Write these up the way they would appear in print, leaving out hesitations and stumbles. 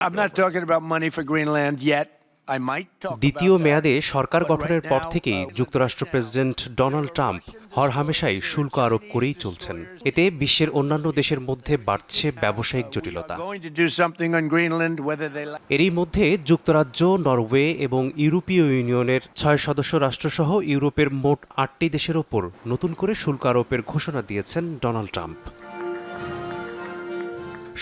I'm not talking about money for Greenland yet. I might talk দ্বিতীয় about মেয়াদে that. Sarkar But গঠনের right পর now, থেকেই with যুক্তরাষ্ট্র the প্রেসিডেন্ট ডোনাল্ড ট্রাম্প হরহামেশাই শুল্ক আরোপ করেই চলছেন। এতে বিশ্বের অন্যান্য দেশের মধ্যে বাড়ছে ব্যবসায়িক জটিলতা। going to do something on Greenland, whether they like. এরই মধ্যে যুক্তরাজ্য, নরওয়ে এবং ইউরোপীয় ইউনিয়নের 6 সদস্য রাষ্ট্রসহ ইউরোপের মোট 8টি দেশের ওপর নতুন করে শুল্ক আরোপের ঘোষণা দিয়েছেন ডোনাল্ড ট্রাম্প।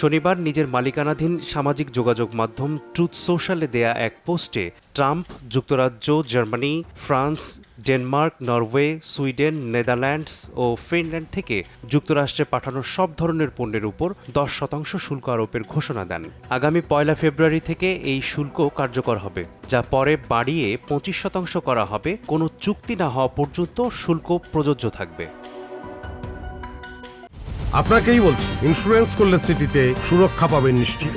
শনিবার নিজের মালিকানাধীন সামাজিক যোগাযোগ মাধ্যম ট্রুথ সোশ্যালে দেয়া এক পোস্টে ট্রাম্প যুক্তরাজ্য, Germany, France, Denmark, Norway, Sweden, Netherlands ও ফিনল্যান্ড থেকে যুক্তরাষ্ট্রে পাঠানো সব ধরনের পণ্যের উপর 10% শুল্ক আরোপের ঘোষণা দেন। আগামী 1 ফেব্রুয়ারি থেকে এই শুল্ক কার্যকর হবে, যা পরে বাড়িয়ে 25% করা হবে। কোনো চুক্তি না হওয়া পর্যন্ত শুল্ক প্রযোজ্য থাকবে। আপনাকেই বলছি, ইন্স্যুরেন্স করলে সিটিতে সুরক্ষা পাবেন নিশ্চিত।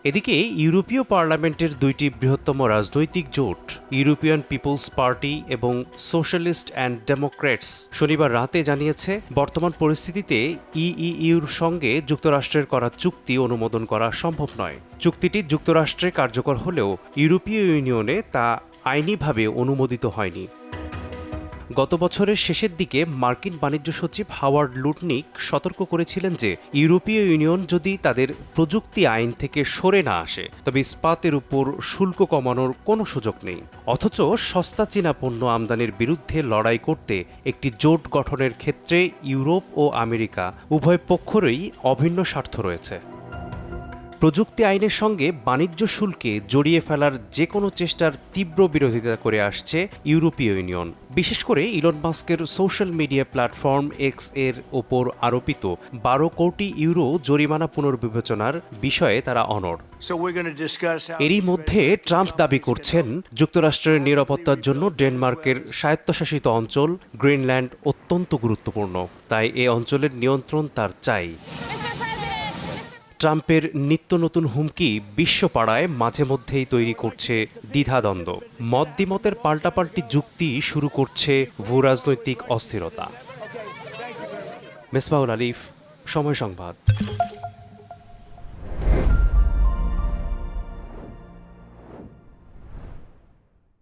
এদিকে ইউরোপীয় পার্লামেন্টের 2টি বৃহত্তম রাজনৈতিক জোট ইউরোপিয়ান পিপলস পার্টি এবং সোশ্যালিস্ট অ্যান্ড ডেমোক্র্যাটস শনিবার রাতে জানিয়েছে, বর্তমান পরিস্থিতিতে ইইউর সঙ্গে যুক্তরাষ্ট্রের করা চুক্তি অনুমোদন করা সম্ভব নয়। চুক্তিটি যুক্তরাষ্ট্রে কার্যকর হলেও ইউরোপীয় ইউনিয়নে তা আইনিভাবে অনুমোদিত হয়নি। গত বছরের শেষের দিকে মার্কিন বাণিজ্য সচিব হাওয়ার্ড লুটনিক সতর্ক করেছিলেন যে ইউরোপীয় ইউনিয়ন যদি তাদের প্রযুক্তি আইন থেকে সরে না আসে, তবে ইস্পাতের উপর শুল্ক কমানোর কোনো সুযোগ নেই। অথচ সস্তা চীনা পণ্য আমদানির বিরুদ্ধে লড়াই করতে একটি জোট গঠনের ক্ষেত্রে ইউরোপ ও আমেরিকা উভয় পক্ষেরই অভিন্ন স্বার্থ রয়েছে। প্রযুক্তি আইনের সঙ্গে বাণিজ্য শুল্কে জড়িয়ে ফেলার যে কোনো চেষ্টার তীব্র বিরোধিতা করে আসছে ইউরোপীয় ইউনিয়ন। বিশেষ করে ইলন মাস্কের সোশ্যাল মিডিয়া প্ল্যাটফর্ম এক্স এর ওপর আরোপিত 12 কোটি ইউরো জরিমানা পুনর্বিবেচনার বিষয়ে তারা অনড়। এরই মধ্যে ট্রাম্প দাবি করছেন, যুক্তরাষ্ট্রের নিরাপত্তার জন্য ডেনমার্কের স্বায়ত্তশাসিত অঞ্চল গ্রিনল্যান্ড অত্যন্ত গুরুত্বপূর্ণ, তাই এ অঞ্চলের নিয়ন্ত্রণ তার চাই। ট্রাম্পের নিত্য নতুন হুমকি বিশ্বপাড়ায় মাঝে মধ্যেই তৈরি করছে দ্বিধাদ্বন্দ্ব। মত দ্বিমতের পাল্টাপাল্টি যুক্তি শুরু করছে ভূরাজনৈতিক অস্থিরতা। মেসবাহুল আলিফ, সময় সংবাদ।